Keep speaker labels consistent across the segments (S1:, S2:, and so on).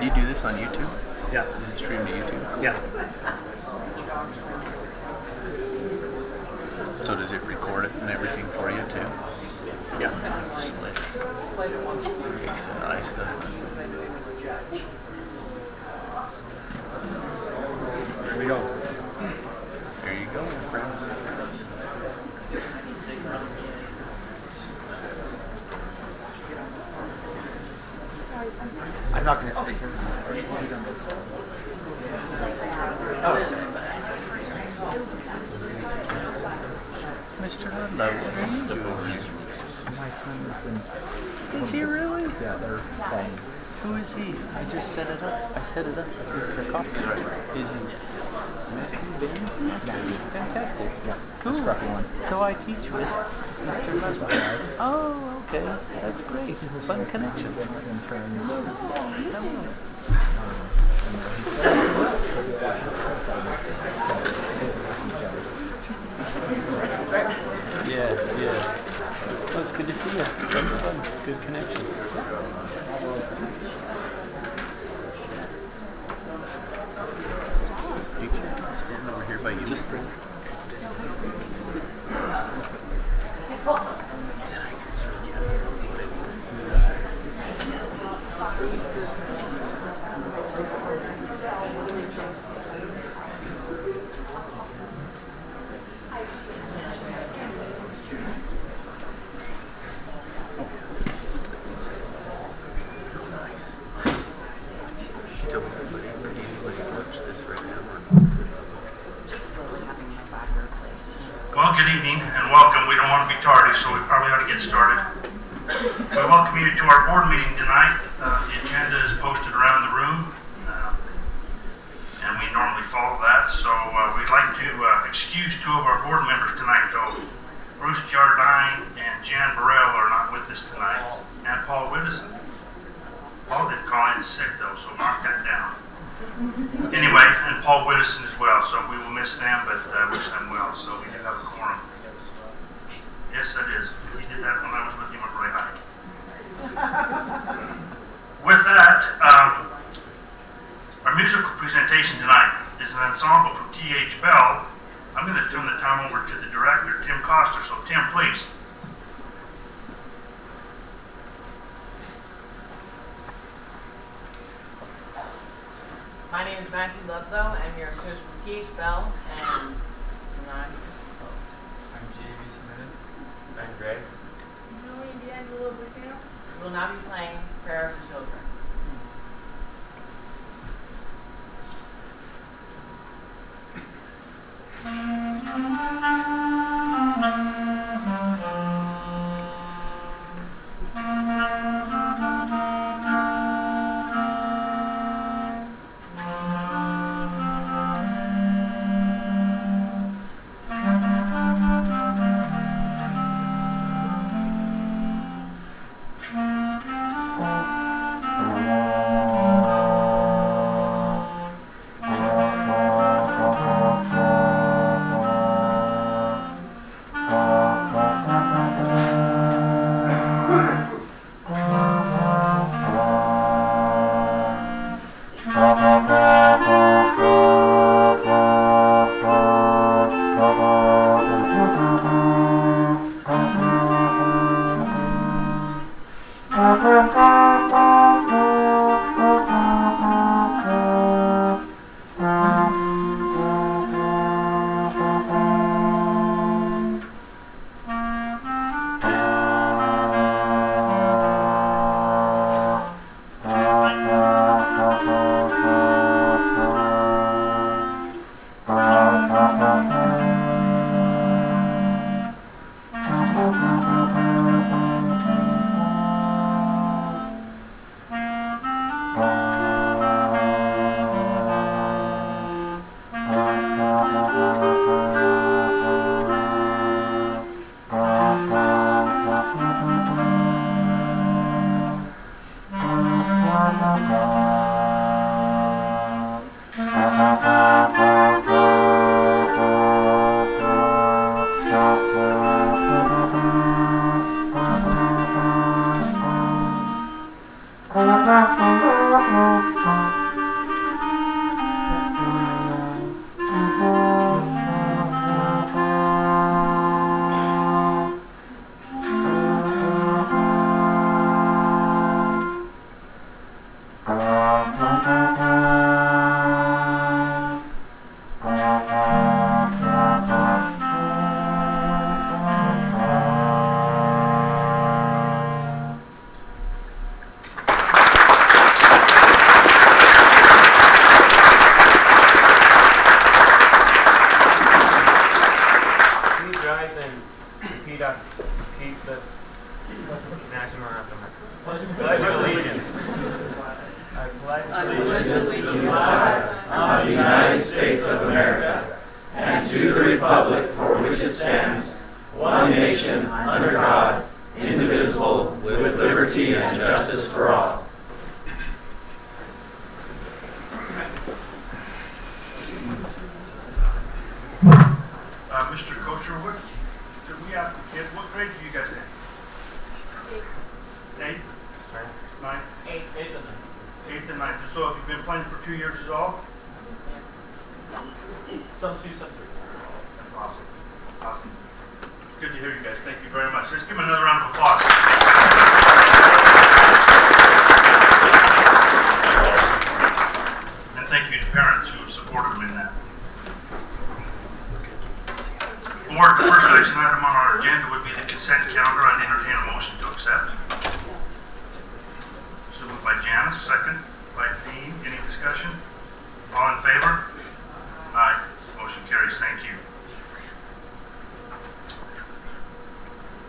S1: Do you do this on YouTube?
S2: Yeah.
S1: Is it streamed to YouTube?
S2: Yeah.
S1: So does it record it and everything for you too?
S2: Yeah.
S1: Slick. Makes it nice, doesn't it?
S2: There we go.
S1: There you go, my friends.
S2: I'm not going to sit here.
S1: Mr. Ludlow, what are you doing?
S3: My son is in.
S1: Is he really?
S3: Yeah, they're playing.
S1: Who is he? I just set it up. I set it up at Mr. Costa's. Is he? Matthew Ben?
S3: Matthew.
S1: Fantastic.
S3: Yeah, the
S1: Cool.
S3: scruffy one.
S1: So I teach with Mr. Ludlow. Oh, okay. That's great. Fun connection.
S3: His intern.
S1: Yes, yes. Well, it's good to see you. That's fun. Good connection. You can stand over here by you, my friend. Tell me, could anybody watch this right now?
S4: Well, good evening and welcome. We don't want to be tardy, so we probably ought to get started. We welcome you to our board meeting tonight. The agenda is posted around the room, and we normally follow that. So we'd like to excuse two of our board members tonight, though. Bruce Jardine and Jan Burrell are not with us tonight, and Paul Widdison. Paul did call in sick, though, so mark that down. Anyway, and Paul Widdison as well, so we will miss them, but wish them well. So we do have a quorum. Yes, it is. He did that when I was with him at Ray High. With that, our musical presentation tonight is an ensemble from T.H. Bell. I'm going to turn the time over to the director, Tim Coster. So, Tim, please.
S5: My name is Matthew Ludlow. I'm your associate from T.H. Bell, and I'm
S6: J.B. Smith. I'm Grace.
S7: Julian D'Angelo Bucino.
S5: we will now be playing Prayer of the Children.
S6: Please rise and repeat the national anthem. Pledge allegiance. I pledge allegiance
S8: to the flag of the United States of America and to the republic for which it stands, one nation, under God, indivisible, with liberty and justice for all.
S4: Mr. Kosher, what did we ask the kids? What grade do you guys in? 8? 9? 8th and 9th. So have you been playing for 2 years as all?
S6: some 2, some 3.
S4: Awesome. Awesome. It's good to hear you guys. Thank you very much. Let's give them another round of applause. And thank you to parents who have supported them in that. Board, the first action item on our agenda would be the consent calendar. I'd entertain a motion to accept. So moved by Janice, second by Dean. Any discussion? All in favor? Aye. Motion carries. Thank you.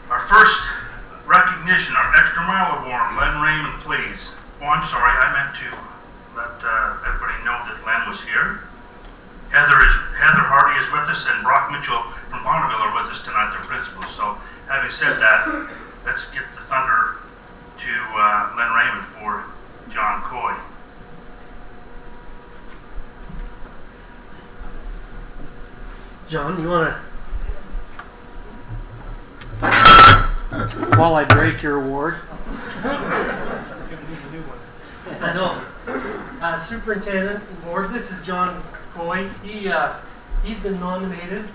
S4: Our first recognition, our Extra Mile Award, Len Raymond, please. Oh, I'm sorry, I meant to let everybody know that Len was here. Heather Hardy is with us, and Brock Mitchell from Bonneville are with us tonight, their principals. So, having said that, let's get the thunder to Len Raymond for John Coy.
S9: John, you want to, while I break your award? I know. Superintendent Award, this is John Coy. He's been nominated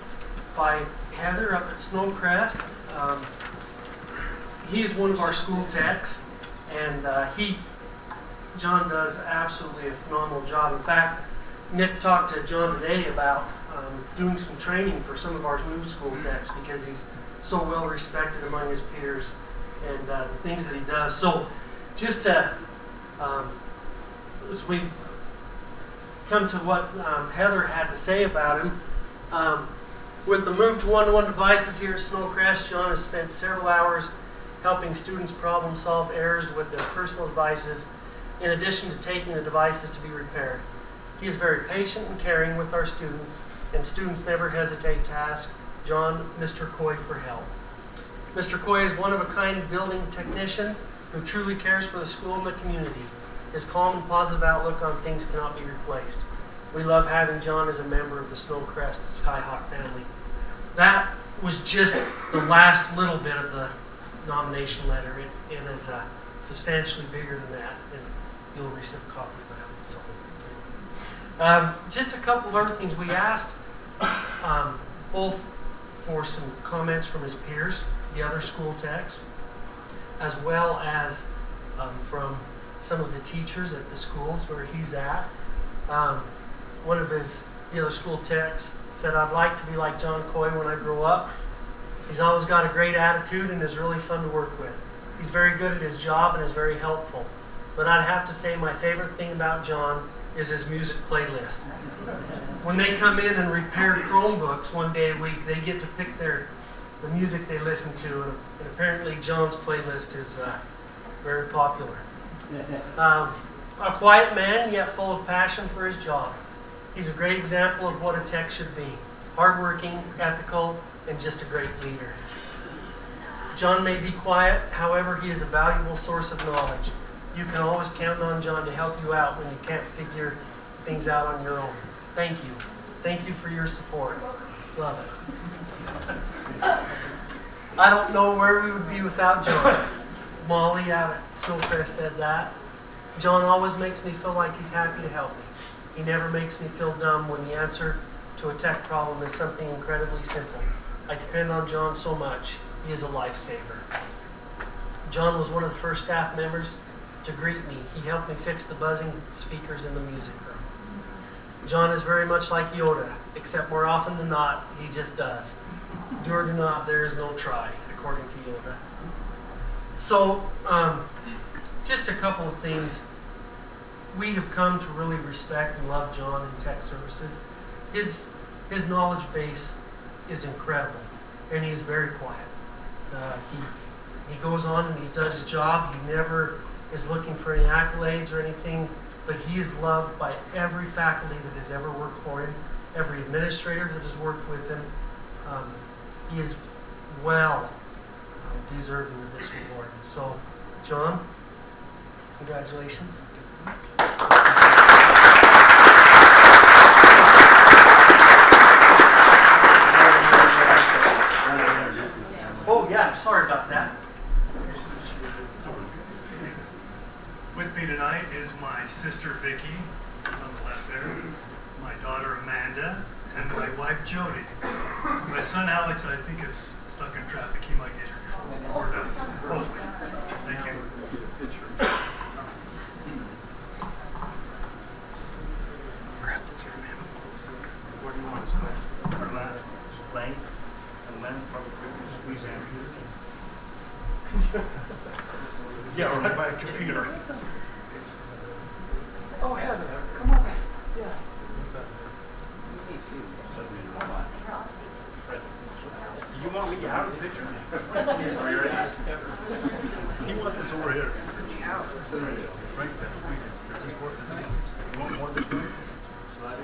S9: by Heather up at Snowcrest. He is one of our school techs, and John does absolutely a phenomenal job. In fact, Nick talked to John today about doing some training for some of our new school techs because he's so well respected among his peers and the things that he does. So just to, as we come to what Heather had to say about him, with the move to one-to-one devices here at Snowcrest, John has spent several hours helping students problem solve errors with their personal devices, in addition to taking the devices to be repaired. He is very patient and caring with our students, and students never hesitate to ask John, Mr. Coy, for help. Mr. Coy is one of a kind building technician who truly cares for the school and the community. His calm and positive outlook on things cannot be replaced. We love having John as a member of the Snowcrest Skyhawk family. That was just the last little bit of the nomination letter. It is substantially bigger than that, and you'll receive a copy of that. Just a couple of other things. We asked both for some comments from his peers, the other school techs, as well as from some of the teachers at the schools where he's at. One of the other school techs said, "I'd like to be like John Coy when I grow up. He's always got a great attitude and is really fun to work with. He's very good at his job and is very helpful. But I'd have to say my favorite thing about John is his music playlist. When they come in and repair Chromebooks one day a week, they get to pick the music they listen to, and apparently John's playlist is very popular. A quiet man, yet full of passion for his job. He's a great example of what a tech should be. Hardworking, ethical, and just a great leader. John may be quiet, however, he is a valuable source of knowledge. You can always count on John to help you out when you can't figure things out on your own. Thank you. Thank you for your support. Love it." I don't know where we would be without John. Molly out at Snowcrest said that. John always makes me feel like he's happy to help me. He never makes me feel dumb when the answer to a tech problem is something incredibly simple. I depend on John so much. He is a lifesaver. John was one of the first staff members to greet me. He helped me fix the buzzing speakers in the music room. John is very much like Yoda, except more often than not, he just does. Do or do not, there is no try, according to Yoda. So, just a couple of things. We have come to really respect and love John in tech services. His knowledge base is incredible, and he's very quiet. He goes on and he does his job. He never is looking for any accolades or anything, but he is loved by every faculty that has ever worked for him, every administrator that has worked with him. He is well deserving of this award. So, John, congratulations. Oh yeah, sorry about that.
S10: With me tonight is my sister Vicki, who's on the left there, my daughter Amanda, and my wife Jody. My son Alex, I think, is stuck in traffic. He might get here before we're done. Hopefully. Thank you.
S4: Grab this from him. Where do you want to start? Lane? And then probably squeeze in. Yeah, right by the computer.
S10: Oh, Heather, come on. Yeah.
S4: You want me out of the picture? Are you ready? You want this over here? Right there. Does this work? Does it? You want more this way? Slide it.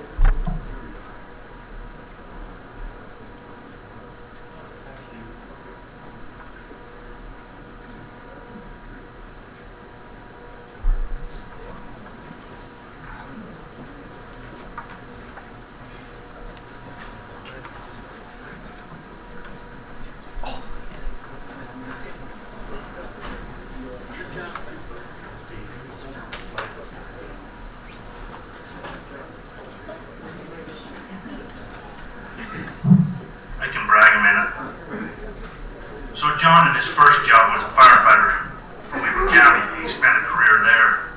S4: John, in his first job, was a firefighter for Weaver County. He spent a career there.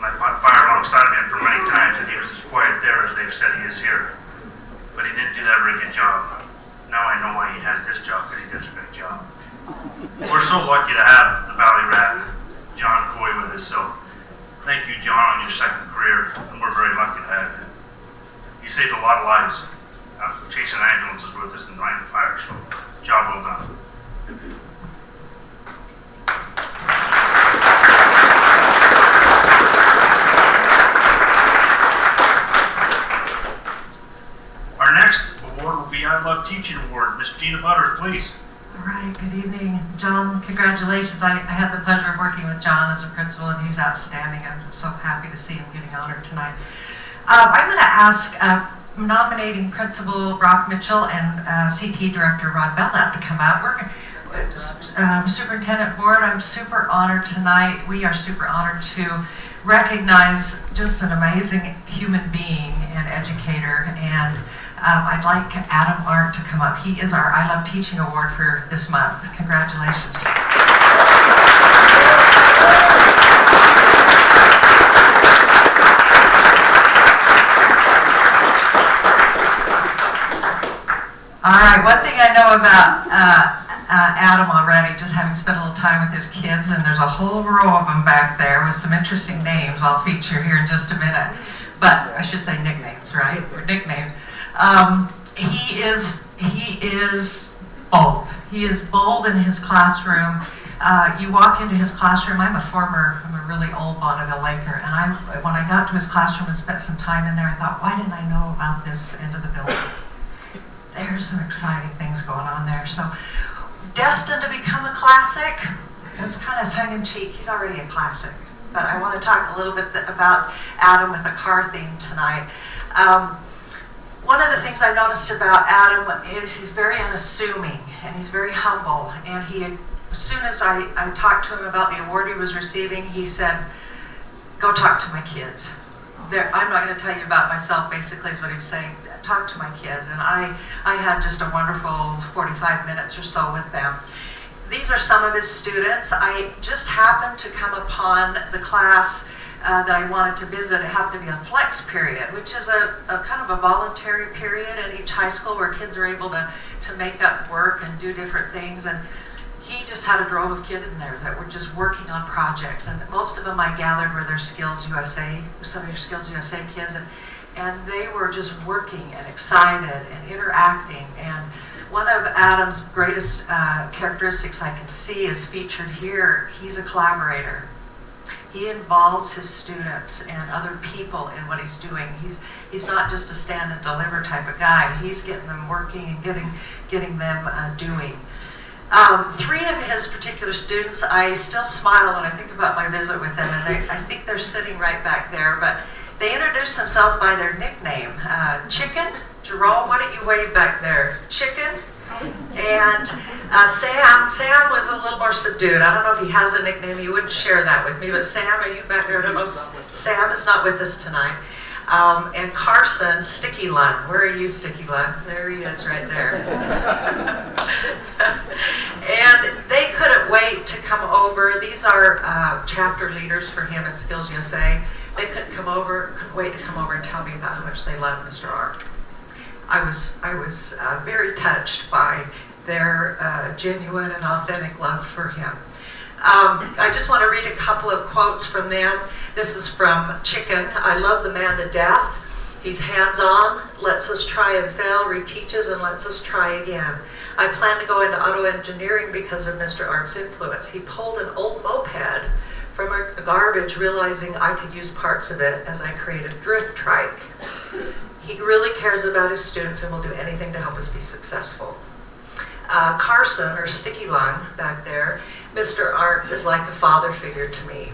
S4: And I fought fire alongside of him for many times, and he was as quiet there as they've said he is here. But he didn't do that very good job. Now I know why he has this job, because he does a good job. We're so lucky to have the Valley Rat, John Coy, with us. So thank you, John, on your second career, and we're very lucky to have you. You saved a lot of lives. Chasing ambulances with us and lighting fire, so job well done. Our next award will be I Love Teaching Award. Miss Gina Butters, please.
S11: All right, good evening. John, congratulations. I had the pleasure of working with John as a principal, and he's outstanding. I'm so happy to see him getting honored tonight. I'm going to ask nominating Principal Brock Mitchell and CT Director Rod Belknap to come out. Superintendent Board, I'm super honored tonight. We are super honored to recognize just an amazing human being and educator. And I'd like Adam Arndt to come up. He is our I Love Teaching Award for this month. Congratulations. All right, one thing I know about Adam already, just having spent a little time with his kids, and there's a whole row of them back there with some interesting names I'll feature here in just a minute. But I should say nicknames, right? Or nickname. He is bold. He is bold in his classroom. You walk into his classroom. I'm a really old Bonneville Laker, and when I got to his classroom and spent some time in there, I thought, why didn't I know about this end of the building? There's some exciting things going on there. So, destined to become a classic. That's kind of tongue-in-cheek. He's already a classic. But I want to talk a little bit about Adam with the car theme tonight. One of the things I noticed about Adam is he's very unassuming and he's very humble. And as soon as I talked to him about the award he was receiving, he said, go talk to my kids. I'm not going to tell you about myself, basically, is what he was saying. Talk to my kids. And I had just a wonderful 45 minutes or so with them. These are some of his students. I just happened to come upon the class that I wanted to visit. It happened to be on flex period, which is a kind of a voluntary period at each high school where kids are able to make up work and do different things. And he just had a drove of kids in there that were just working on projects. And most of them I gathered were their Skills USA, some of your Skills USA kids. And they were just working and excited and interacting. And one of Adam's greatest characteristics I can see is featured here. He's a collaborator. He involves his students and other people in what he's doing. He's not just a stand and deliver type of guy. He's getting them working and getting them doing. 3 of his particular students, I still smile when I think about my visit with them, and I think they're sitting right back there, but they introduce themselves by their nickname. Chicken, Jerome, why don't you wave back there? Chicken. And Sam was a little more subdued. I don't know if he has a nickname. He wouldn't share that with me, but Sam, are you back there? Sam is not with us tonight. And Carson, Sticky Lung. Where are you, Sticky Lung? There he is right there. And they couldn't wait to come over. These are chapter leaders for him in Skills USA. They couldn't wait to come over and tell me about how much they love Mr. Art. I was very touched by their genuine and authentic love for him. I just want to read a couple of quotes from them. This is from Chicken. I love the man to death. He's hands-on, lets us try and fail, reteaches, and lets us try again. I plan to go into auto engineering because of Mr. Art's influence. He pulled an old moped from a garbage, realizing I could use parts of it as I created drift trike. He really cares about his students and will do anything to help us be successful. Carson, or Sticky Lung back there, Mr. Art is like a father figure to me.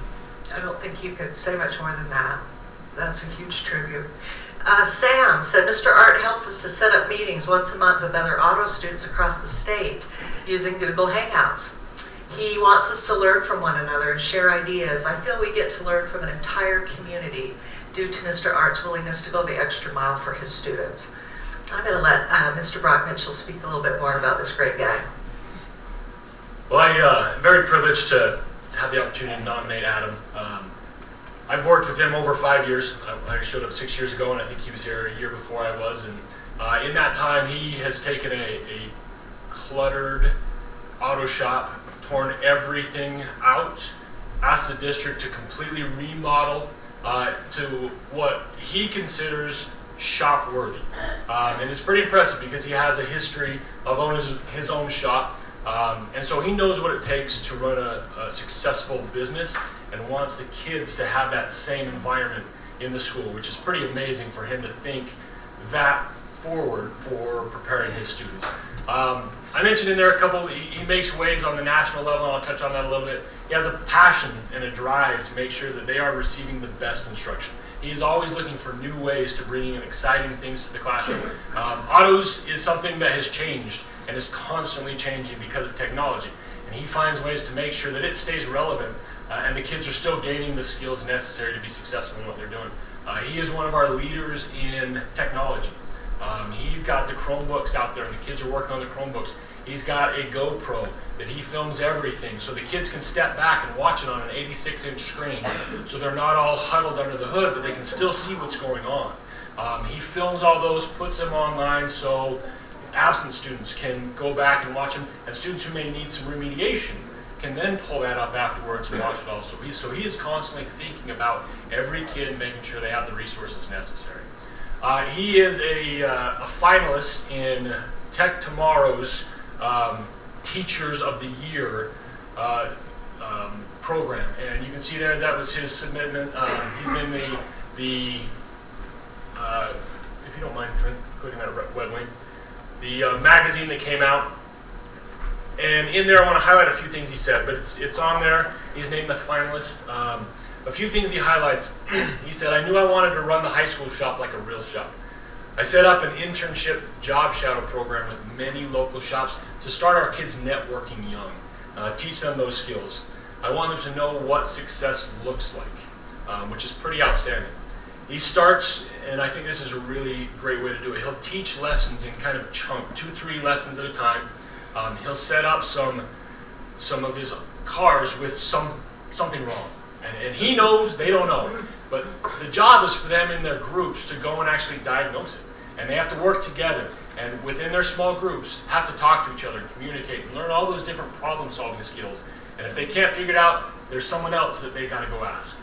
S11: I don't think you could say much more than that. That's a huge tribute. Sam said, Mr. Art helps us to set up meetings once a month with other auto students across the state using Google Hangouts. He wants us to learn from one another and share ideas. I feel we get to learn from an entire community due to Mr. Art's willingness to go the extra mile for his students. I'm going to let Mr. Brock Mitchell speak a little bit more about this great guy.
S12: Well, I'm very privileged to have the opportunity to nominate Adam. I've worked with him over 5 years. I showed up 6 years ago, and I think he was here a year before I was. And in that time, he has taken a cluttered auto shop, torn everything out, asked the district to completely remodel to what he considers shop-worthy. And it's pretty impressive because he has a history of owning his own shop. And so he knows what it takes to run a successful business and wants the kids to have that same environment in the school, which is pretty amazing for him to think that forward for preparing his students. I mentioned in there a couple, he makes waves on the national level, and I'll touch on that a little bit. He has a passion and a drive to make sure that they are receiving the best instruction. He's always looking for new ways to bring in exciting things to the classroom. Autos is something that has changed and is constantly changing because of technology. And he finds ways to make sure that it stays relevant and the kids are still gaining the skills necessary to be successful in what they're doing. He is one of our leaders in technology. He's got the Chromebooks out there and the kids are working on the Chromebooks. He's got a GoPro that he films everything so the kids can step back and watch it on an 86-inch screen so they're not all huddled under the hood, but they can still see what's going on. He films all those, puts them online so absent students can go back and watch them, and students who may need some remediation can then pull that up afterwards and watch it also. So he is constantly thinking about every kid and making sure they have the resources necessary. He is a finalist in Tech Tomorrow's Teachers of the Year program, and you can see there that was his submission. He's in the if you don't mind clicking that web link, the magazine that came out. And in there, I want to highlight a few things he said, but it's on there. He's named the finalist. A few things he highlights. He said, I knew I wanted to run the high school shop like a real shop. I set up an internship job shadow program with many local shops to start our kids networking young, teach them those skills. I want them to know what success looks like. which is pretty outstanding. He starts, and I think this is a really great way to do it. He'll teach lessons in kind of chunk, 2-3 lessons at a time. He'll set up some of his cars with something wrong, and he knows they don't know. But the job is for them in their groups to go and actually diagnose it, and they have to work together. And within their small groups, have to talk to each other, communicate, and learn all those different problem-solving skills. And if they can't figure it out, there's someone else that they got to go ask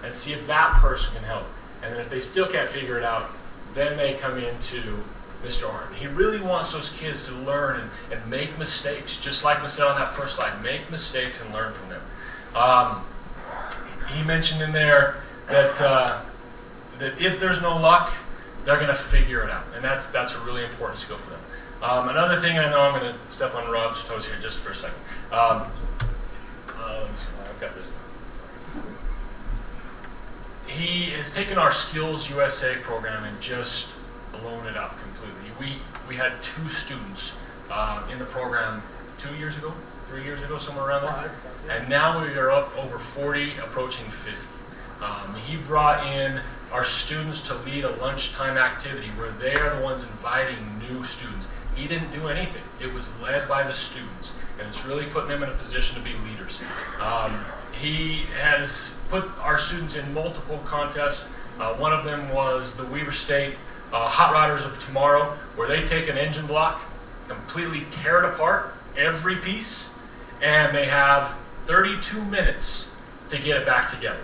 S12: and see if that person can help. And then if they still can't figure it out, then they come into Mr. Arndt. He really wants those kids to learn and make mistakes, just like I said on that first slide. Make mistakes and learn from them. He mentioned in there that if there's no luck, they're going to figure it out, and that's a really important skill for them. Another thing, I know I'm going to step on Rod's toes here just for a second. I've got this. He has taken our Skills USA program and just blown it up completely. We had 2 students in the program 2 years ago, 3 years ago, somewhere around there, and now we are up over 40, approaching 50. He brought in our students to lead a lunchtime activity where they are the ones inviting new students. He didn't do anything. It was led by the students, and it's really putting them in a position to be leaders. He has put our students in multiple contests. One of them was the Weber State Hot Rodders of Tomorrow, where they take an engine block, completely tear it apart, every piece, and they have 32 minutes to get it back together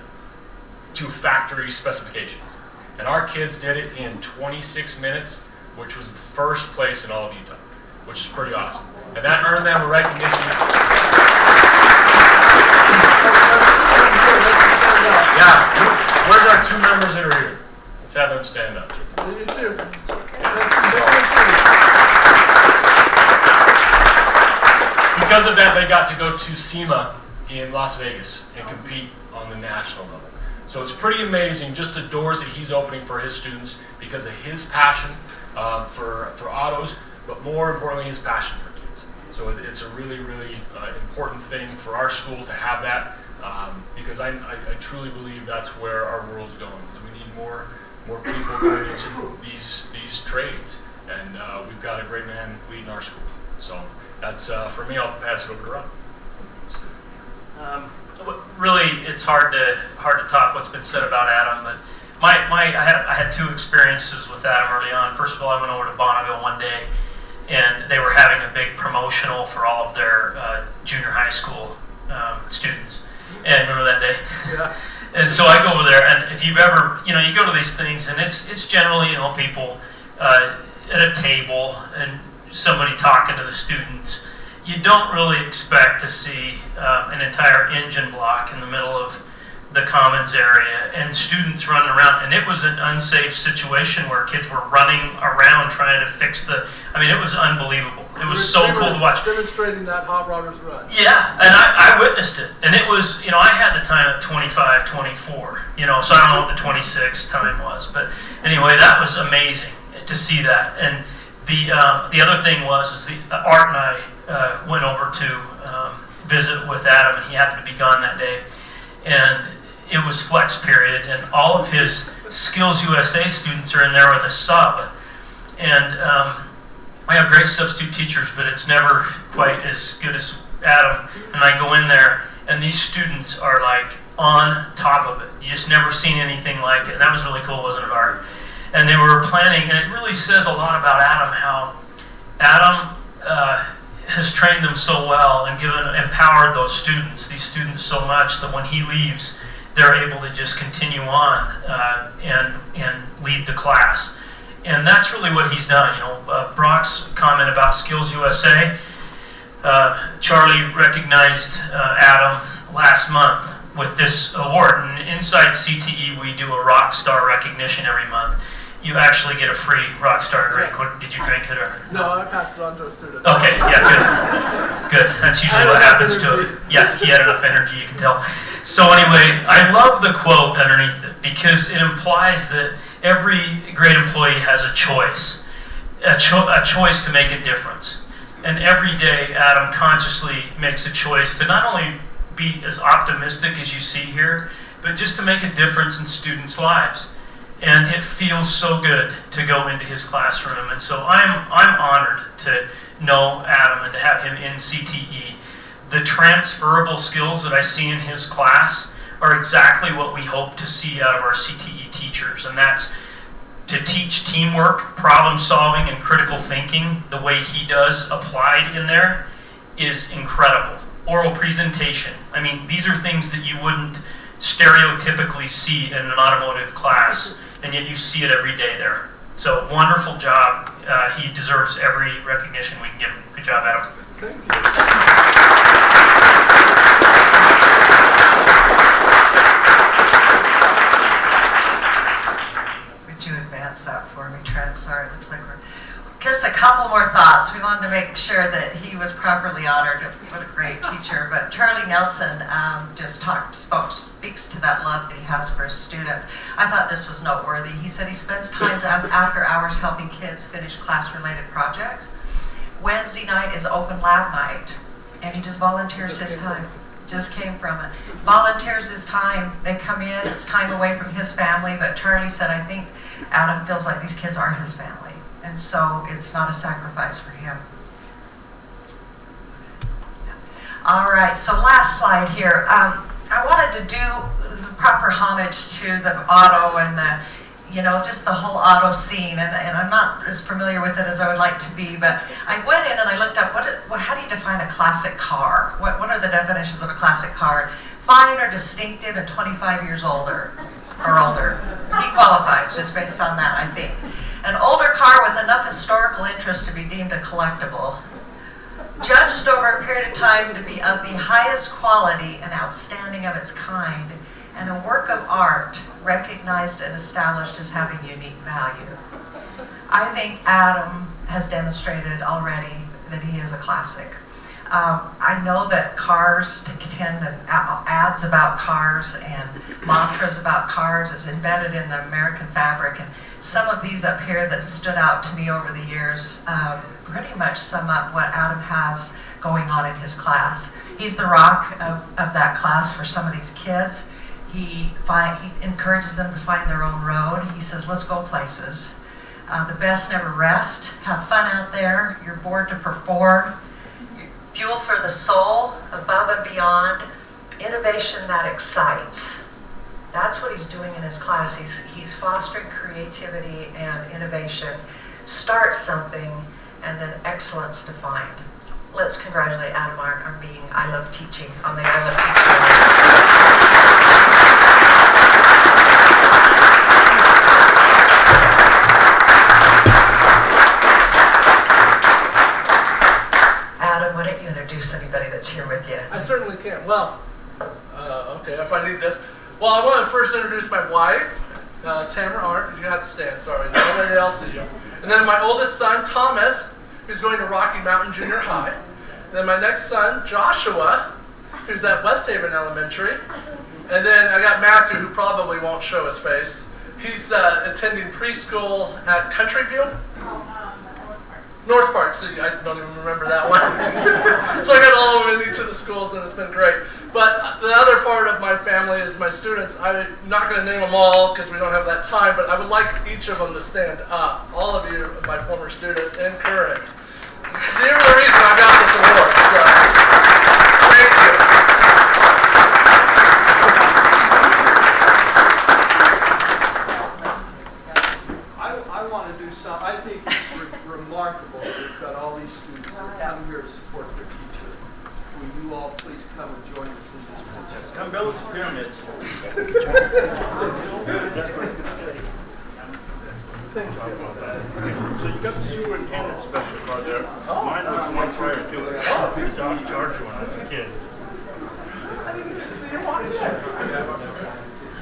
S12: to factory specifications. And our kids did it in 26 minutes, which was the first place in all of Utah, which is pretty awesome. And that earned them a recognition. Yeah, where's our 2 members that are here? Let's have them stand up.
S13: You too.
S12: Because of that, they got to go to SEMA in Las Vegas and compete on the national level. So it's pretty amazing just the doors that he's opening for his students because of his passion for autos, but more importantly, his passion for kids. So it's a really, really important thing for our school to have that because I truly believe that's where our world's going. We need more people going into these trades, and we've got a great man leading our school. So that's for me. I'll pass it over to Rob.
S14: Really, it's hard to top what's been said about Adam, but I had 2 experiences with Adam early on. First of all, I went over to Bonneville one day, and they were having a big promotional for all of their junior high school students. And remember that day? Yeah. And so I go over there, and if you've ever, you go to these things, and it's generally, people at a table and somebody talking to the students. You don't really expect to see an entire engine block in the middle of the commons area and students running around. And it was an unsafe situation where kids were running around trying to fix it was unbelievable. It was so cool to watch.
S13: Demonstrating that Hot Rodders run.
S14: Yeah, and I witnessed it. And it was, I had the time at 25, 24, so I don't know what the 26 time was. But anyway, that was amazing to see that. And the other thing is Art and I went over to visit with Adam, and he happened to be gone that day. And it was flex period, and all of his Skills USA students are in there with a sub. And we have great substitute teachers, but it's never quite as good as Adam. And I go in there, and these students are like on top of it. You just never seen anything like it. And that was really cool, wasn't it, Art? And they were planning, and it really says a lot about Adam, how Adam has trained them so well and empowered these students so much that when he leaves, they're able to just continue on and lead the class. And that's really what he's done. Brock's comment about Skills USA, Charlie recognized Adam last month with this award. And inside CTE, we do a rock star recognition every month. You actually get a free Rockstar drink. Yes. Did you drink it or?
S13: No, I passed it on to a student.
S14: Okay, yeah, good. Good. That's usually what happens to it. Yeah, he had enough energy, you can tell. So anyway, I love the quote underneath it because it implies that every great employee has a choice, a choice to make a difference. And every day, Adam consciously makes a choice to not only be as optimistic as you see here, but just to make a difference in students' lives. And it feels so good to go into his classroom. And so I'm honored to know Adam and to have him in CTE. The transferable skills that I see in his class are exactly what we hope to see out of our CTE teachers. And that's to teach teamwork, problem solving, and critical thinking the way he does applied in there is incredible. Oral presentation. I mean, these are things that you wouldn't stereotypically see in an automotive class, and yet you see it every day there. So wonderful job. He deserves every recognition we can give him. Good job, Adam.
S13: Thank you.
S11: Would you advance that for me, Trent? Sorry, it looks like we're... Just a couple more thoughts. We wanted to make sure that he was properly honored. What a great teacher. But Charlie Nelson speaks to that love that he has for his students. I thought this was noteworthy. He said he spends time after hours helping kids finish class-related projects. Wednesday night is open lab night, and he just volunteers his time. Just came from it. Volunteers his time. They come in. It's time away from his family. But Charlie said, I think Adam feels like these kids are his family. And so it's not a sacrifice for him. All right, so last slide here. I wanted to do the proper homage to the auto and just the whole auto scene. And I'm not as familiar with it as I would like to be, but I went in and I looked up, how do you define a classic car? What are the definitions of a classic car? Fine or distinctive and 25 years older or older. He qualifies just based on that, I think. An older car with enough historical interest to be deemed a collectible. Judged over a period of time to be of the highest quality and outstanding of its kind, and a work of art recognized and established as having unique value. I think Adam has demonstrated already that he is a classic. I know that cars tend to ads about cars and mantras about cars is embedded in the American fabric, and some of these up here that stood out to me over the years pretty much sum up what Adam has going on in his class. He's the rock of that class for some of these kids. He encourages them to find their own road. He says, let's go places. The best never rest. Have fun out there. You're bored to perform. Fuel for the soul, above and beyond. Innovation that excites. That's what he's doing in his class. He's fostering creativity and innovation. Start something, and then excellence defined. Let's congratulate Adam on being I Love Teaching on the I Love Teaching Adam, why don't you introduce anybody that's here with you?
S13: I certainly can. Well, okay, if I need this. Well, I want to first introduce my wife, Tamara Arndt. You have to stand, sorry. Nobody else see you. And then my oldest son, Thomas, who's going to Rocky Mountain Junior High. And then my next son, Joshua, who's at West Haven Elementary. And then I got Matthew, who probably won't show his face. He's attending preschool at Country View. North Park, so I don't even remember that one. So I got all over in each of the schools, and it's been great. But the other part of my family is my students. I'm not going to name them all because we don't have that time, but I would like each of them to stand up. All of you, my former students and current. You're the reason I got this award. So, thank you.
S15: I want to do something. I think it's remarkable that we've got all these students that come here to support their teacher. Will you all please come and join us in this protest?
S6: Come build some pyramids.
S16: So you got the superintendent special project. Mine was the one prior to it. The Dodge Charger when I was a kid.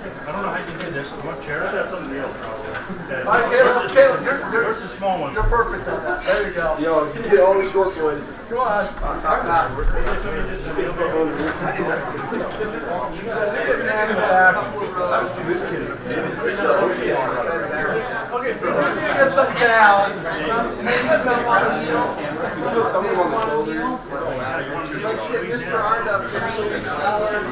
S16: I don't know how you did this. What chair? I should have something else probably.
S13: Caleb,
S16: Where's the small one?
S13: You're perfect on that. There you go.
S15: Yo, you get all the short boys.
S13: Come on.
S15: This kid.
S13: Okay, so you get some down.
S15: Put something on the shoulders.
S13: Mr. Arndt up here, salad.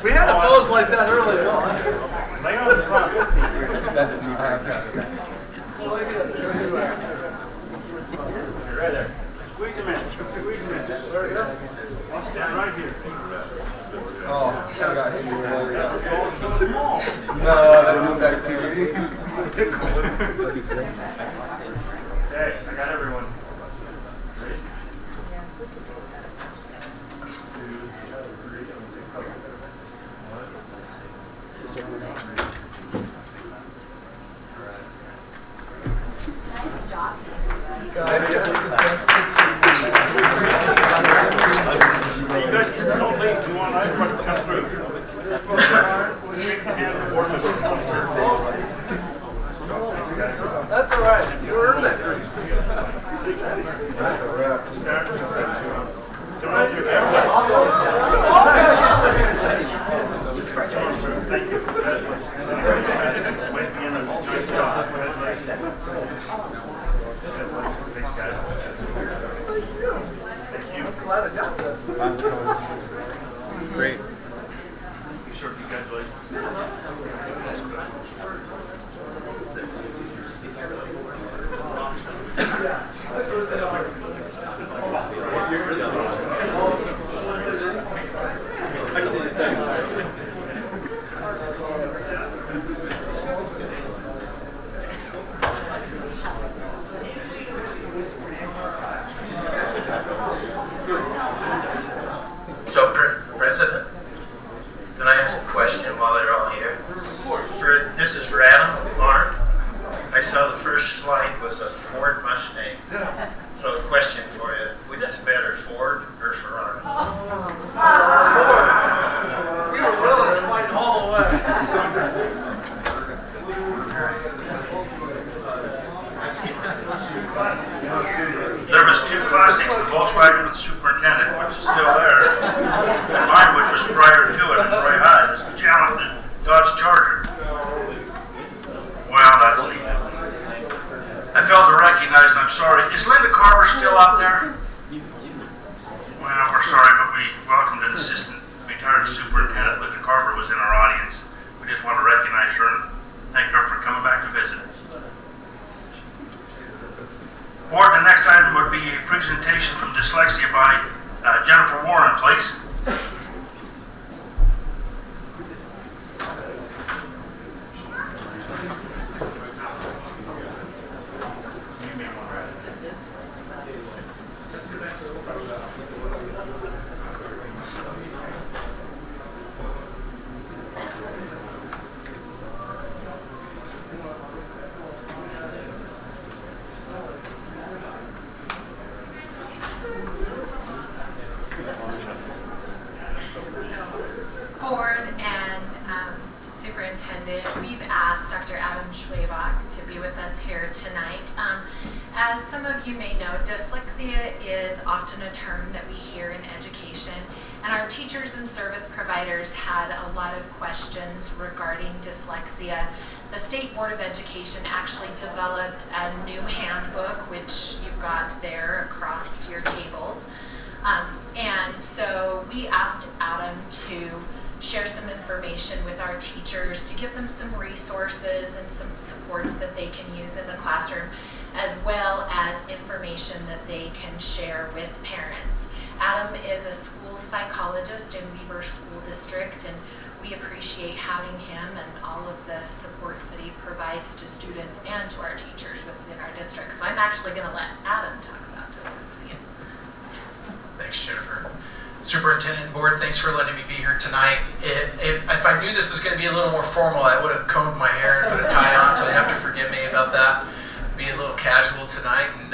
S13: We had a pose like that earlier.
S16: Lay on the front. Right there. Squeeze him in. Squeeze him in. There he goes. I'll stand right here.
S17: Oh, I got hit. No, I moved back to
S16: Okay, I got everyone. Ready? You guys don't leave. We want everybody to come through.
S13: That's all right. You earned it.
S17: That's a wrap.
S16: Thank you.
S13: Glad I got this.
S17: Great.
S16: Sure, congratulations.
S8: So, President, can I ask a question while they're all here? This is for Adam, Mark. I saw the first slide was a Ford Mustang. So, a question for you: which is better, Ford or Ferrari?
S13: We were willing to fight all the way.
S4: There was two classics, the Volkswagen with the superintendent, which is still there, and mine, which was prior to it, and Roy Hyde, is the Challenge, the Dodge Charger. Well, that's neat. I failed to recognize, and I'm sorry, is Linda Carver still out there? Well, we're sorry, but we welcomed an assistant retired superintendent. Linda Carver was in our audience. We just want to recognize her and thank her for coming back to visit. Board, the next item would be a presentation from Dyslexia by Jennifer Warren, please.
S18: Board and Superintendent, we've asked Dr. Adam Schwabach to be with us here tonight. As some of you may know, dyslexia is often a term that we hear in education, and our teachers and service providers had a lot of questions regarding dyslexia. The State Board of Education actually developed a new handbook, which you've got there across your tables. And so we asked Adam to share some information with our teachers to give them some resources and some supports that they can use in the classroom, as well as information that they can share with parents. Adam is a school psychologist in Weber School District, and we appreciate having him and all of the support that he provides to students and to our teachers within our district. So I'm actually going to let Adam talk about dyslexia.
S19: Thanks, Jennifer. Superintendent and board, thanks for letting me be here tonight. If I knew this was going to be a little more formal, I would have combed my hair and put a tie on, so you have to forgive me about that. Be a little casual tonight, and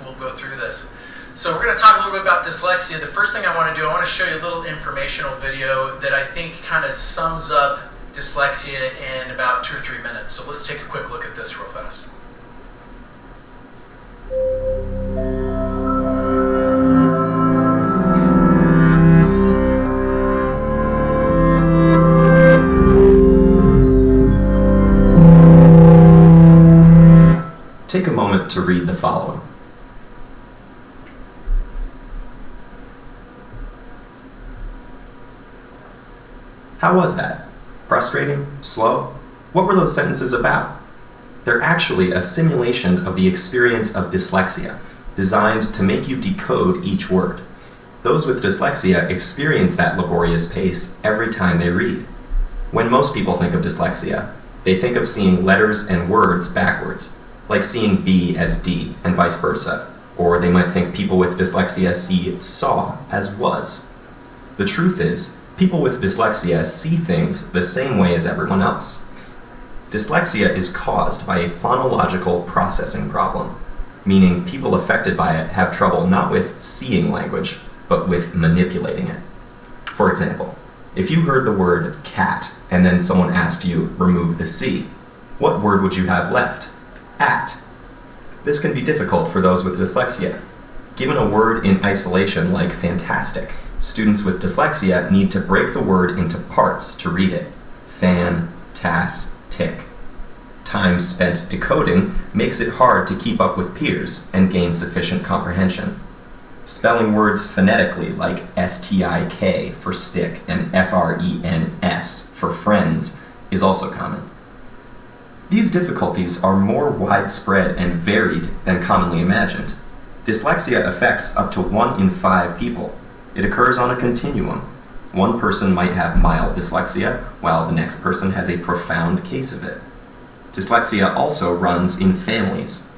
S19: we'll go through this. So we're going to talk a little bit about dyslexia. The first thing I want to do, I want to show you a little informational video that I think kind of sums up dyslexia in about 2 or 3 minutes. So let's take a quick look at this real fast.
S20: Take a moment to read the
S8: following. How was that? Frustrating? Slow? What were those sentences about? They're actually a simulation of the experience of dyslexia, designed to make you decode each word. Those with dyslexia experience that laborious pace every time they read. When most people think of dyslexia, they think of seeing letters and words backwards, like seeing B as D and vice versa, or they might think people with dyslexia see saw as was. The truth is, people with dyslexia see things the same way as everyone else. Dyslexia is caused by a phonological processing problem, meaning people affected by it have trouble not with seeing language, but with manipulating it. For example, if you heard the word cat and then someone asked you, remove the C, what word would you have left? At. This can be difficult for those with dyslexia. Given a word in isolation like fantastic, students with dyslexia need to break the word into parts to read it. Fan, tas, tick. Time spent decoding makes it hard to keep up with peers and gain sufficient comprehension. Spelling words phonetically like S-T-I-K for stick and F-R-E-N-S for friends is also common. These difficulties are more widespread and varied than commonly imagined. Dyslexia affects up to 1 in 5 people. It occurs on a continuum. One person might have mild dyslexia, while the next person has a profound case of it. Dyslexia also runs in families.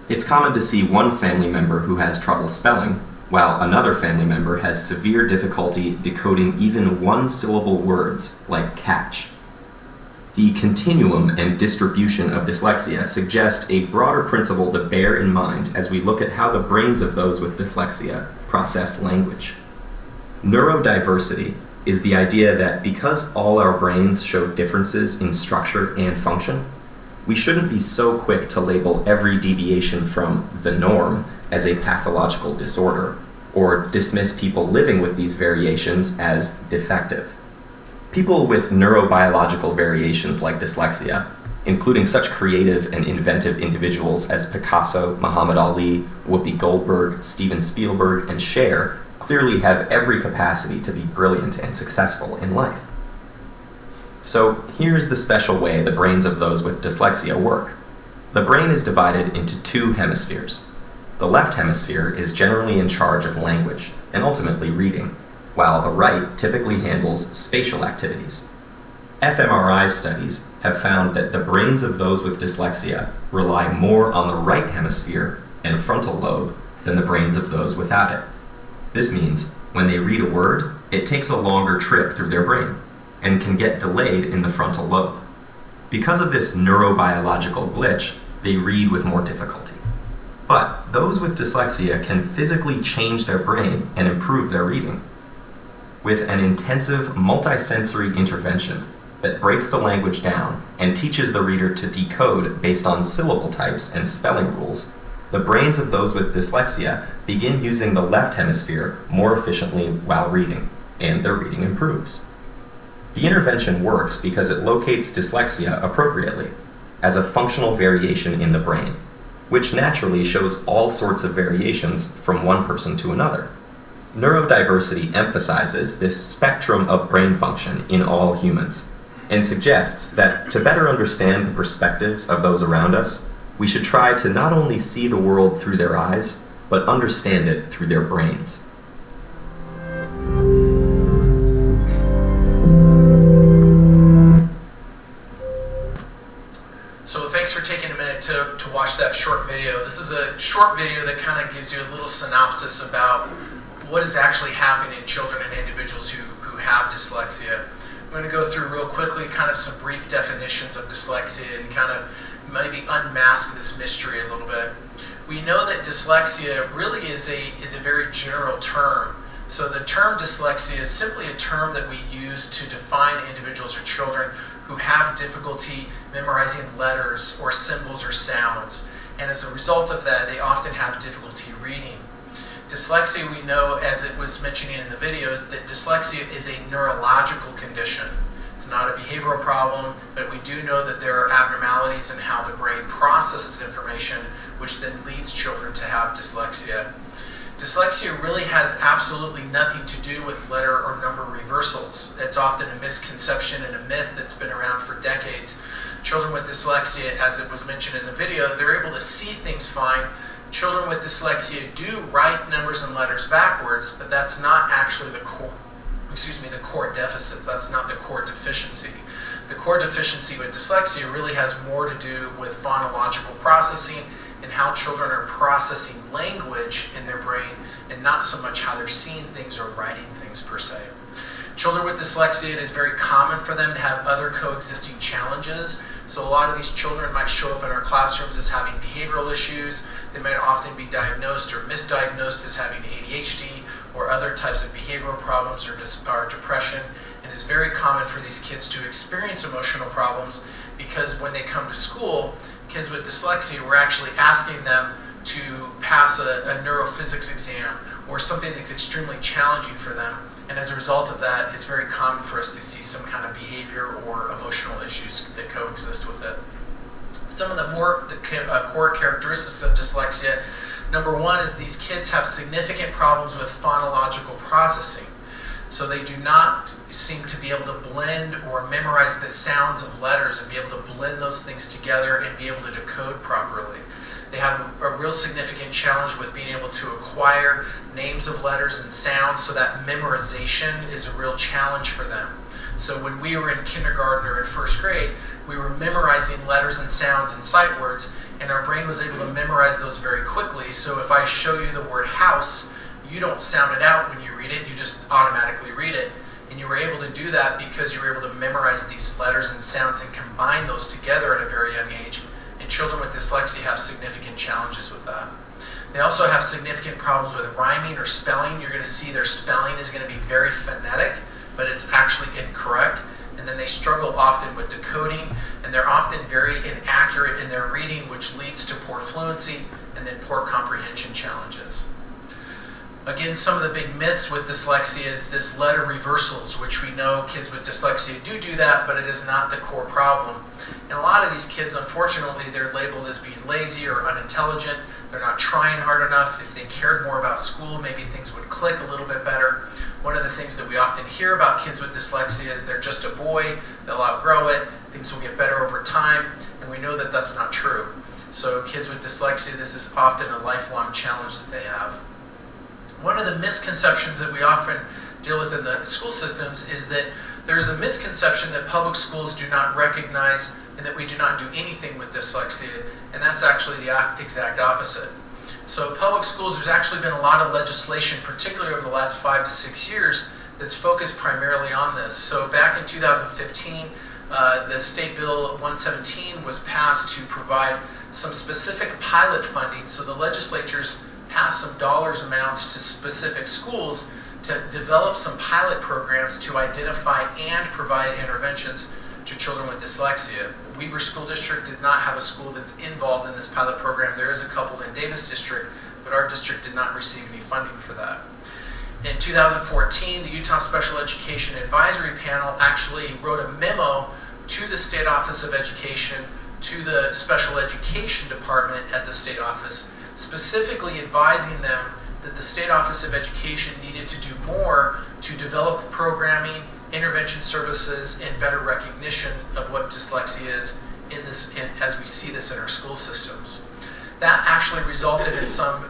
S8: It's common to see one family member who has trouble spelling, while another family member has severe difficulty decoding even one-syllable words like catch. The continuum and distribution of dyslexia suggest a broader principle to bear in mind as we look at how the brains of those with dyslexia process language. Neurodiversity is the idea that because all our brains show differences in structure and function, we shouldn't be so quick to label every deviation from the norm as a pathological disorder, or dismiss people living with these variations as defective. People with neurobiological variations like dyslexia, including such creative and inventive individuals as Picasso, Muhammad Ali, Whoopi Goldberg, Steven Spielberg, and Cher, clearly have every capacity to be brilliant and successful in life. So here's the special way the brains of those with dyslexia work. The brain is divided into 2 hemispheres. The left hemisphere is generally in charge of language and ultimately reading, while the right typically handles spatial activities. fMRI studies have found that the brains of those with dyslexia rely more on the right hemisphere and frontal lobe than the brains of those without it. This means when they read a word, it takes a longer trip through their brain and can get delayed in the frontal lobe. Because of this neurobiological glitch, they read with more difficulty. But those with dyslexia can physically change their brain and improve their reading. With an intensive multisensory intervention that breaks the language down and teaches the reader to decode based on syllable types and spelling rules, the brains of those with dyslexia begin using the left hemisphere more efficiently while reading, and their reading improves. The intervention works because it locates dyslexia appropriately, as a functional variation in the brain, which naturally shows all sorts of variations from one person to another. Neurodiversity emphasizes this spectrum of brain function in all humans, and suggests that to better understand the perspectives of those around us, we should try to not only see the world through their eyes, but understand it through their brains.
S19: So thanks for taking a minute to watch that short video. This is a short video that kind of gives you a little synopsis about what is actually happening in children and individuals who have dyslexia. I'm going to go through real quickly kind of some brief definitions of dyslexia and kind of maybe unmask this mystery a little bit. We know that dyslexia really is a very general term. So the term dyslexia is simply a term that we use to define individuals or children who have difficulty memorizing letters or symbols or sounds. And as a result of that, they often have difficulty reading. Dyslexia, we know, as it was mentioning in the videos, that dyslexia is a neurological condition. It's It's not a behavioral problem, but we do know that there are abnormalities in how the brain processes information, which then leads children to have dyslexia. Dyslexia really has absolutely nothing to do with letter or number reversals. It's often a misconception and a myth that's been around for decades. Children with dyslexia, as it was mentioned in the video, they're able to see things fine. Children with dyslexia do write numbers and letters backwards, but that's not actually the core deficits. That's not the core deficiency. The core deficiency with dyslexia really has more to do with phonological processing and how children are processing language in their brain, and not so much how they're seeing things or writing things per se. Children with dyslexia, it is very common for them to have other coexisting challenges. So a lot of these children might show up in our classrooms as having behavioral issues. They might often be diagnosed or misdiagnosed as having ADHD or other types of behavioral problems or depression. And it's very common for these kids to experience emotional problems because when they come to school, kids with dyslexia, we're actually asking them to pass a neurophysics exam or something that's extremely challenging for them. And as a result of that, it's very common for us to see some kind of behavior or emotional issues that coexist with it. Some of the core characteristics of dyslexia, number one is these kids have significant problems with phonological processing. So they do not seem to be able to blend or memorize the sounds of letters and be able to blend those things together and be able to decode properly. They have a real significant challenge with being able to acquire names of letters and sounds, so that memorization is a real challenge for them. So when we were in kindergarten or in first grade, we were memorizing letters and sounds and sight words, and our brain was able to memorize those very quickly. So if I show you the word house, you don't sound it out when you read it, you just automatically read it. And you were able to do that because you were able to memorize these letters and sounds and combine those together at a very young age. And children with dyslexia have significant challenges with that. They also have significant problems with rhyming or spelling. You're going to see their spelling is going to be very phonetic, but it's actually incorrect. And then they struggle often with decoding, and they're often very inaccurate in their reading, which leads to poor fluency and then poor comprehension challenges. Again, some of the big myths with dyslexia is this letter reversals, which we know kids with dyslexia do that, but it is not the core problem. And a lot of these kids, unfortunately, they're labeled as being lazy or unintelligent. They're not trying hard enough. If they cared more about school, maybe things would click a little bit better. One of the things that we often hear about kids with dyslexia is they're just a boy, they'll outgrow it, things will get better over time, and we know that that's not true. So kids with dyslexia, this is often a lifelong challenge that they have. One of the misconceptions that we often deal with in the school systems is that there's a misconception that public schools do not recognize and that we do not do anything with dyslexia, and that's actually the exact opposite. So public schools, there's actually been a lot of legislation, particularly over the last 5 to 6 years, that's focused primarily on this. So back in 2015, the State Bill 117 was passed to provide some specific pilot funding. So the legislatures passed some dollars amounts to specific schools to develop some pilot programs to identify and provide interventions to children with dyslexia. Weber School District did not have a school that's involved in this pilot program. There is a couple in Davis District, but our district did not receive any funding for that. In 2014, the Utah Special Education Advisory Panel actually wrote a memo to the State Office of Education, to the Special Education Department at the state office, specifically advising them that the State Office of Education needed to do more to develop programming, intervention services, and better recognition of what dyslexia is as we see this in our school systems. That actually resulted in some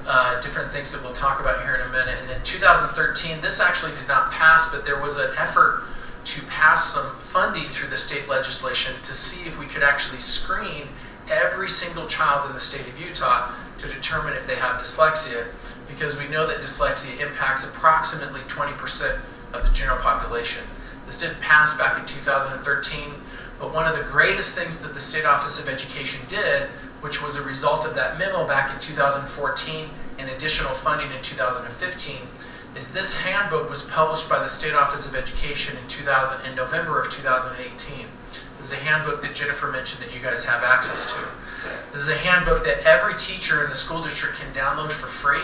S19: different things that we'll talk about here in a minute. And in 2013, this actually did not pass, but there was an effort to pass some funding through the state legislation to see if we could actually screen every single child in the state of Utah to determine if they have dyslexia, because we know that dyslexia impacts approximately 20% of the general population. This didn't pass back in 2013, but one of the greatest things that the State Office of Education did, which was a result of that memo back in 2014 and additional funding in 2015, is this handbook was published by the State Office of Education in November of 2018. This is a handbook that Jennifer mentioned that you guys have access to. This is a handbook that every teacher in the school district can download for free.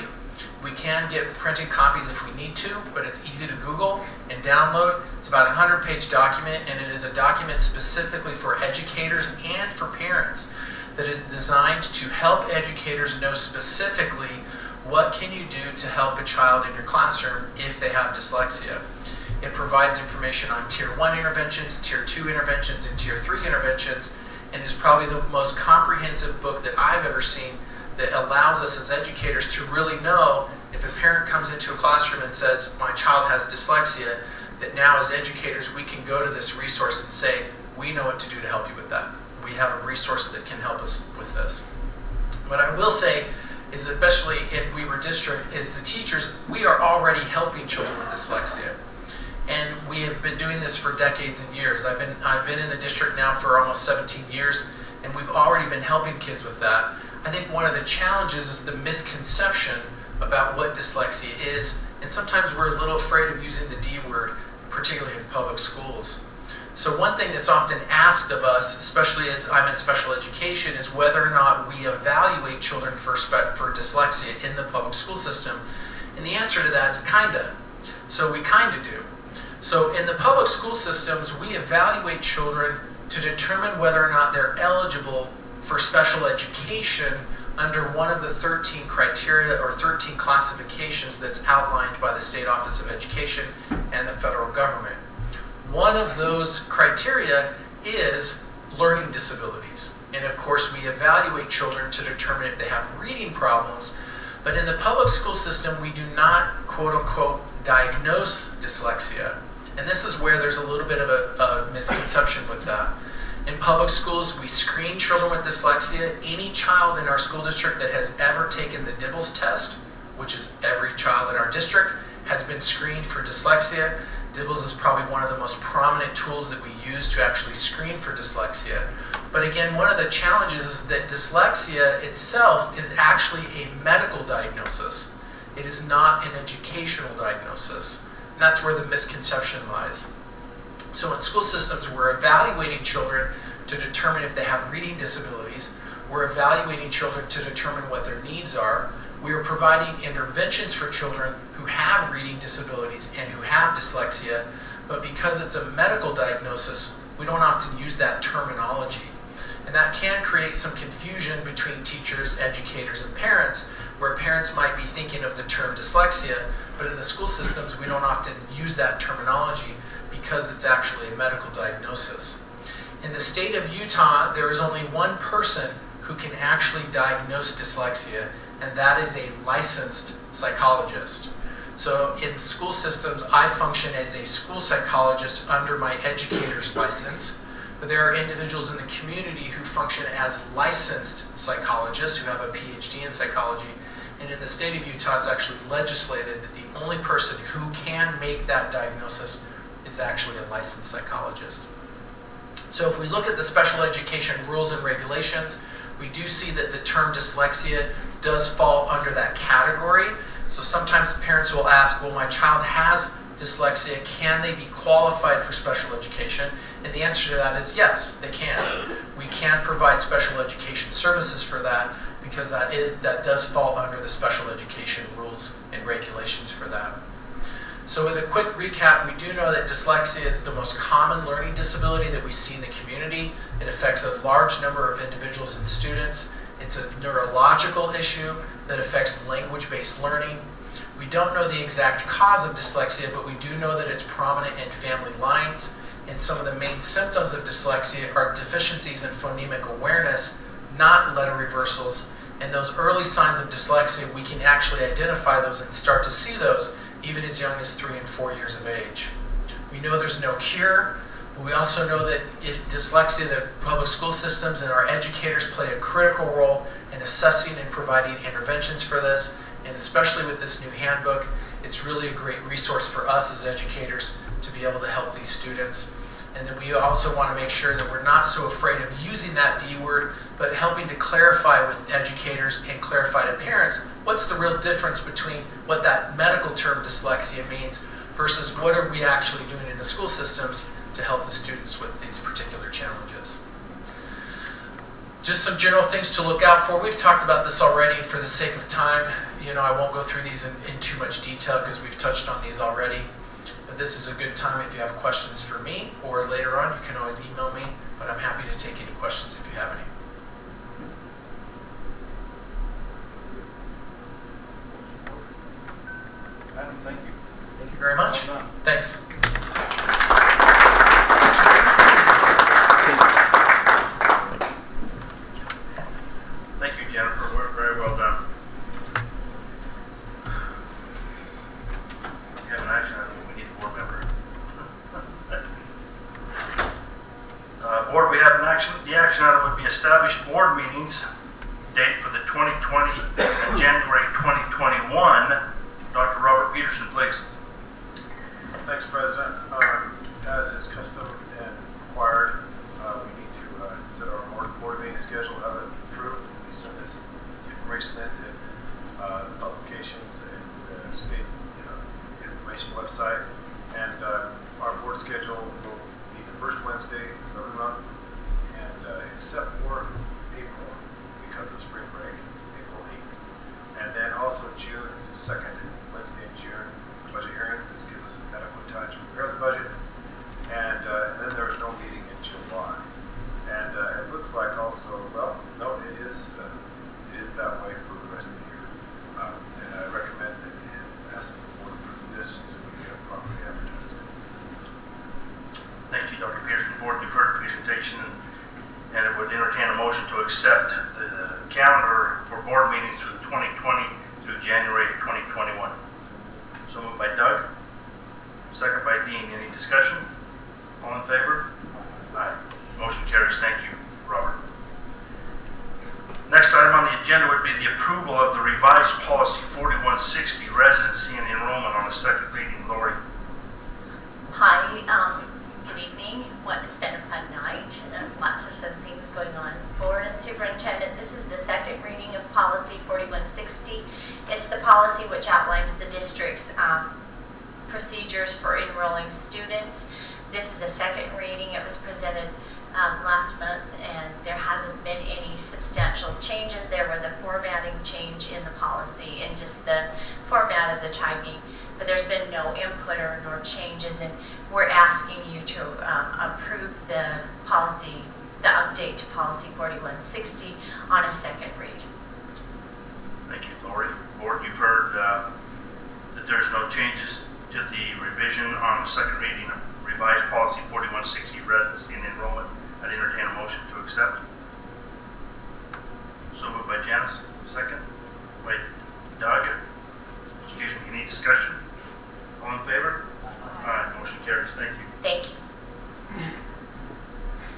S19: We can get printed copies if we need to, but it's easy to Google and download. It's about a 100-page document, and it is a document specifically for educators and for parents that is designed to help educators know specifically what can you do to help a child in your classroom if they have dyslexia. It provides information on Tier 1 interventions, Tier 2 interventions, and Tier 3 interventions, and is probably the most comprehensive book that I've ever seen that allows us as educators to really know if a parent comes into a classroom and says, my child has dyslexia, that now as educators we can go to this resource and say, we know what to do to help you with that. We have a resource that can help us with this. What I will say is, especially in Weber District, is the teachers, we are already helping children with dyslexia. And we have been doing this for decades and years. I've been in the district now for almost 17 years, and we've already been helping kids with that. I think one of the challenges is the misconception about what dyslexia is, and sometimes we're a little afraid of using the D word, particularly in public schools. So one thing that's often asked of us, especially as I'm in special education, is whether or not we evaluate children for dyslexia in the public school system. And the answer to that is kinda. So we kinda do. So in the public school systems, we evaluate children to determine whether or not they're eligible for special education under one of the 13 criteria or 13 classifications that's outlined by the State Office of Education and the federal government. One of those criteria is learning disabilities. And of course, we evaluate children to determine if they have reading problems. But in the public school system, we do not, quote unquote, diagnose dyslexia. And this is where there's a little bit of a misconception with that. In public schools, we screen children with dyslexia. Any child in our school district that has ever taken the DIBELS test, which is every child in our district, has been screened for dyslexia. DIBELS is probably one of the most prominent tools that we use to actually screen for dyslexia. But again, one of the challenges is that dyslexia itself is actually a medical diagnosis. It is not an educational diagnosis. And that's where the misconception lies. So in school systems, we're evaluating children to determine if they have reading disabilities. We're evaluating children to determine what their needs are. We are providing interventions for children who have reading disabilities and who have dyslexia, but because it's a medical diagnosis, we don't often use that terminology. And that can create some confusion between teachers, educators, and parents, where parents might be thinking of the term dyslexia, but in the school systems, we don't often use that terminology because it's actually a medical diagnosis. In the state of Utah, there is only one person who can actually diagnose dyslexia, and that is a licensed psychologist. So in school systems, I function as a school psychologist under my educator's license, but there are individuals in the community who function as licensed psychologists who have a PhD in psychology. And in the state of Utah, it's actually legislated that the only person who can make that diagnosis is actually a licensed psychologist. So if we look at the special education rules and regulations, we do see that the term dyslexia does fall under that category. So sometimes parents will ask, well, my child has dyslexia, can they be qualified for special education? And the answer to that is yes, they can. We can provide special education services for that because that does fall under the special education rules and regulations for that. So with a quick recap, we do know that dyslexia is the most common learning disability that we see in the community. It affects a large number of individuals and students. It's a neurological issue that affects language-based learning. We don't know the exact cause of dyslexia, but we do know that it's prominent in family lines. And some of the main symptoms of dyslexia are deficiencies in phonemic awareness, not letter reversals. And those early signs of dyslexia, we can actually identify those and start to see those even as young as 3 and 4 years of age. We know there's no cure, but we also know that dyslexia, the public school systems and our educators play a critical role in assessing and providing interventions for this. And especially with this new handbook, it's really a great resource for us as educators to be able to help these students. And then we also want to make sure that we're not so afraid of using that D word, but helping to clarify with educators and clarify to parents what's the real difference between what that medical term dyslexia means versus what are we actually doing in the school systems to help the students with these particular challenges. Just some general things to look out for. We've talked about this already. For the sake of time, I won't go through these in too much detail because we've touched on these already. But this is a good time if you have questions for me, or later on you can always email me, but I'm happy to take any questions if you have any.
S16: Adam, thank you.
S19: Thank you very much. Thanks.
S4: Thank you, Jennifer. Work very well done. We have an action item. We need a board member. Board, we have an action. The action item would be established board meetings date for the 2020 and January 2021. Dr. Robert Peterson, please.
S20: Thanks, President. As is custom and required, we need to set our board meeting schedule, have it approved. We send this information into publications and the state information website. And our board schedule will be the first Wednesday of every month, and except for April, because of spring break, April 8th. And then also June is the second Wednesday in June, budget hearing. This gives us adequate time to prepare the budget. And then there is no meeting in July. And it looks like also, well, no, it is that way for the rest of the year. And I recommend that you ask the board to approve this so we can get properly advertised.
S4: Thank you, Dr. Peterson. Board, you've heard the presentation, and it would entertain a motion to accept the calendar for board meetings for 2020 through January 2021. So moved by Doug, second by Dean. Any discussion? All in favor? Aye. Motion carries. Thank you, Robert. Next item on the agenda would be the approval of the revised policy 4160, residency and enrollment, on a second reading. Lori.
S21: Hi, good evening. It's been a fun night. Lots of fun things going on. Board and Superintendent, this is the second reading of policy 4160. It's the policy which outlines the district's procedures for enrolling students. This is a second reading. It was presented last month, and there hasn't been any substantial changes. There was a formatting change in the policy and just the format of the typing, but there's been no input or nor changes, and we're asking you to approve the policy, the update to policy 4160 on a second read.
S4: Thank you, Lori. Board, you've heard that there's no changes to the revision on the second reading of revised policy 4160, residency and enrollment. I'd entertain a motion to accept. So moved by Janice, second by Doug. Excuse me, any discussion? All in favor? Aye. Motion carries. Thank you.
S21: Thank you.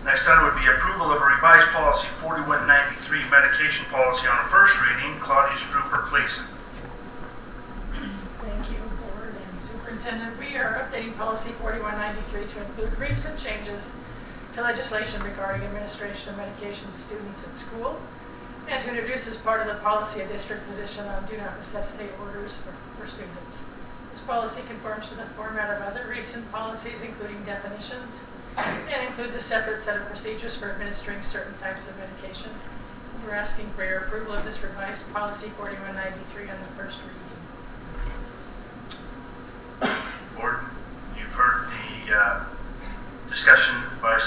S4: Next item would be approval of a revised policy 4193, medication policy, on a first reading. Claudia Struper, please.
S22: Thank you, Board and Superintendent. We are updating policy 4193 to include recent changes to legislation regarding administration of medication to students at school, and to introduce as part of the policy a district position on do not necessitate orders for students. This policy conforms to the format of other recent policies, including definitions, and includes a separate set of procedures for administering certain types of medication. We're asking for your approval of this revised policy 4193 on the first reading.
S4: Board, you've heard the discussion by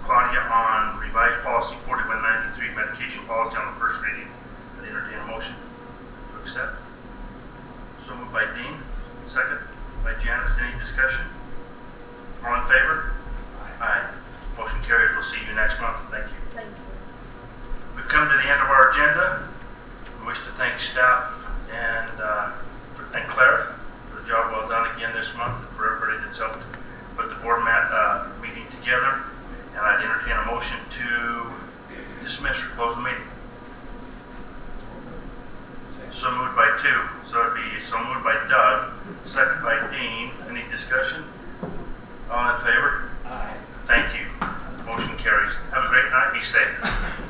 S4: Claudia on revised policy 4193, medication policy, on the first reading. I'd entertain a motion to accept. So moved by Dean, second by Janice. Any discussion? All in favor? Aye. Motion carries. We'll see you next month. Thank you.
S22: Thank you.
S4: We've come to the end of our agenda. We wish to thank staff and Claire for the job well done again this month, and for everybody that's helped put the board meeting together. And I'd entertain a motion to dismiss or close the meeting. So moved by two. So it'd be so moved by Doug, second by Dean. Any discussion? All in favor? Aye. Thank you. Motion carries. Have a great night. Be safe.